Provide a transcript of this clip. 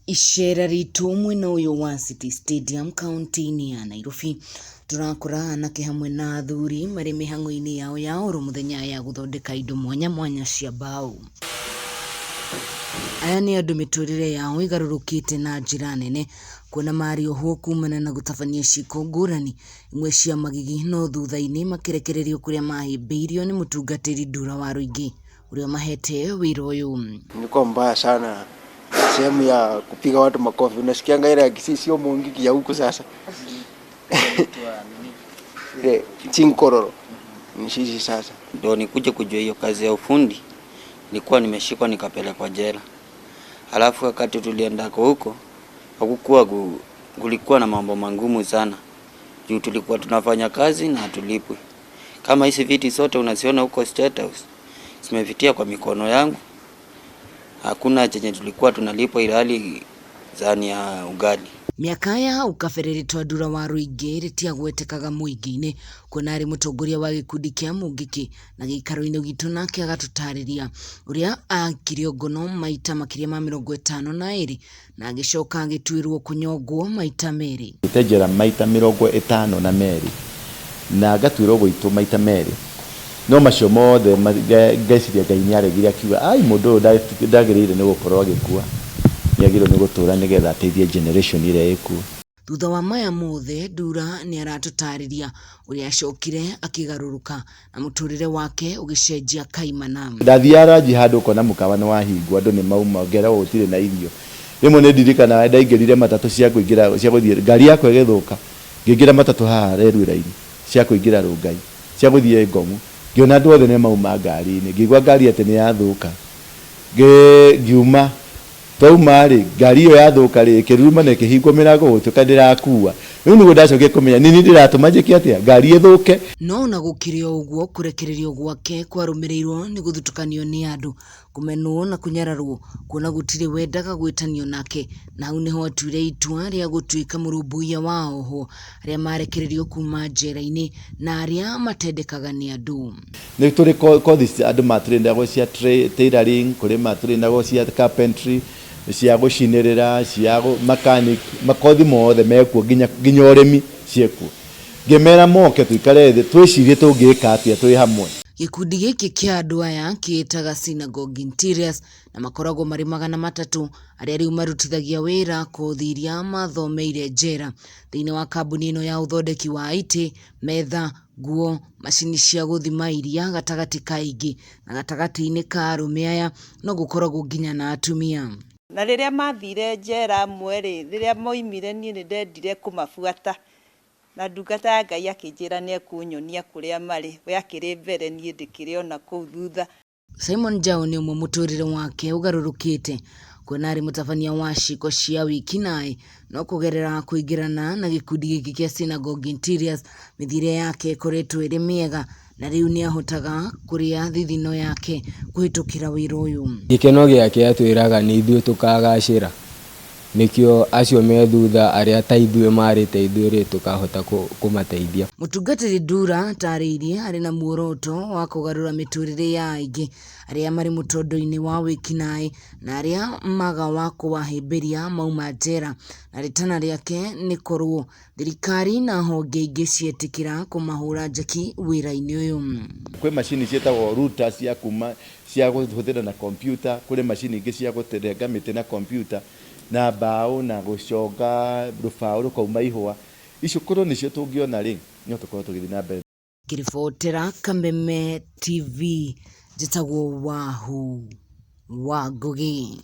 Icera ritu mwena uyu wa City Stadium kaunti ya Nairobi turakora anake hamwe na athuri mari mihango-ini yao ya oro muthenya ya guthondeka indo mwanya mwanya cia mbao. Aya ni andu miturire yao igarurukite na njira nene kuona mari Ohwo kuumana na gutabania ciiko ngurani imwe cia magigi no thutha-ini marekereirio kuria mahimbiirio ni mutungatiri Ndura Waruingi uria mahete wira uyu. Niko mbaya sana sehemu ya kupiga watu makofi. Unasikianga ile sio mwingiki ya huku sasa. Chinkororo. Ni sisi sasa. Ndio nikuje kujua hiyo kazi ya ufundi. Nilikuwa nimeshikwa nikapelekwa jela. Alafu wakati tulienda huko kulikuwa na mambo mangumu sana. Juu tulikuwa tunafanya kazi na tulipwe. Kama hizi viti zote unaziona huko State House zimevitia kwa mikono yangu. Hakuna chenye tulikuwa tunalipwa ilhali zani ya ugali. Miaka ya ukabereretwa Ndura Waruingi ritia gwetekaga muingi-ini kuona ari mutongoria wa gikundi kia mungiki na giikaro-ini gitu nake agatutariria uria akirio ngono maita makiria ma 52 na agicoka agituirwo kunyongwo maita meri. Njera maita 52 na agatuirwo guitwo maita meri. No macio mothe ngeciria Ngai ni aregiria kiuga ai mundu ndagirire ni gukorwo agikua niagirwo ni gutura nigetha ateithie generation ire ikuo. Thutha wa maya mothe Ndura ni aratutariria uria acokire akigaruruka na muturire wake ugicenjia kaimana. Ndathiara handu kona mukawa ni wahingwo andu ni mauma ngera gutire na irio. Rimwe ni ndirikana ndaingirire matatu cia kuingira cia guthie ngari yakwa igithuka ngingira matatu haha reru-iraini cia kuingira Rungai cia guthie Ngomu. Ngiona andu othe ni mauma ngari-ini ngigwa ngari ati ni yathuka ngiuma twauma ri ngari iyo yathuka ri kiruruma na kihingwo mirango gutuka ndirakua riu ni gudacoke kumenya nini ndiratuma njiki atia ngari ithuke. No na gukirio uguo kurekererio gwake kwarumirirwo ni guthutukanio ni andu kumenwo na kunyararwo kuona gutire wendaga gwitanio nake na hau niho atuire itua ria gutuika murumbuia wa Ohwo aria marekererio kuuma njera-ini na aria matendekaga ni andu. Ni turi kothi andu maturindagwo cia tailoring kuri maturindagwo cia carpentry cia gucinirira cia mechanic makothi mothe mekuo nginya urimi ciekuo. Ngimera moke tuikare thi twicirie tungika atia twi hamwe. Gikundi giki kia andu aya kietaga synagogue interiors na makoragwo mari 300 aria riu marutithagia wira kuthiria mathomeire njera thiini wa kambuni ino ya uthondeki wa iti, metha, nguo, macini cia guthima iria gatagati Kaingi na gatagati-ini ka arume aya no gukoragwo nginya na atumia. Na riria mathire njera mweri riria moimire ni ndendire kumabuata na ndungata ya Ngai akinjira ni ekunyonia kuria mari we akiri mbere ni ndikire ona kuu thutha. Simon Jao ni umwe muturire wake ugarurukite kuona ari mutabania wa ciiko cia wiki nae no kugerera kuingirana na gikundi giki kia synagogue interiors mithire yake ikoretwo iri miega na riu ni ahotaga kuria thithino yake kuhitukira wira uyu. Gikeno giake atwiraga ni ithuĩ tukagacira nikio acio me thutha aria ta ithuĩ marite ithuĩ ri tukahota kumateithia. Mutungatiri Ndura tariirie ari na muoroto wa kugarura miturire ya aingi aria mari mutondo-ini wa wiki nae na aria maga wa kuwahimbiria mauma njera na ritana riake ni korwo thirikari na honge ingi cietikira kumahura njeki wira-ini uyu. Kwi macini cietagwo router cia kuuma cia guhuthira na computer kuri macini ingi cia guterenga miti na computer na mbao na guconga rubao rukauma ihwa icio korwo nicio tungiona ri no tukorwo tugithi na mbere. Kiribotera Kameme TV njitagwo Ohwo wa Ngugi.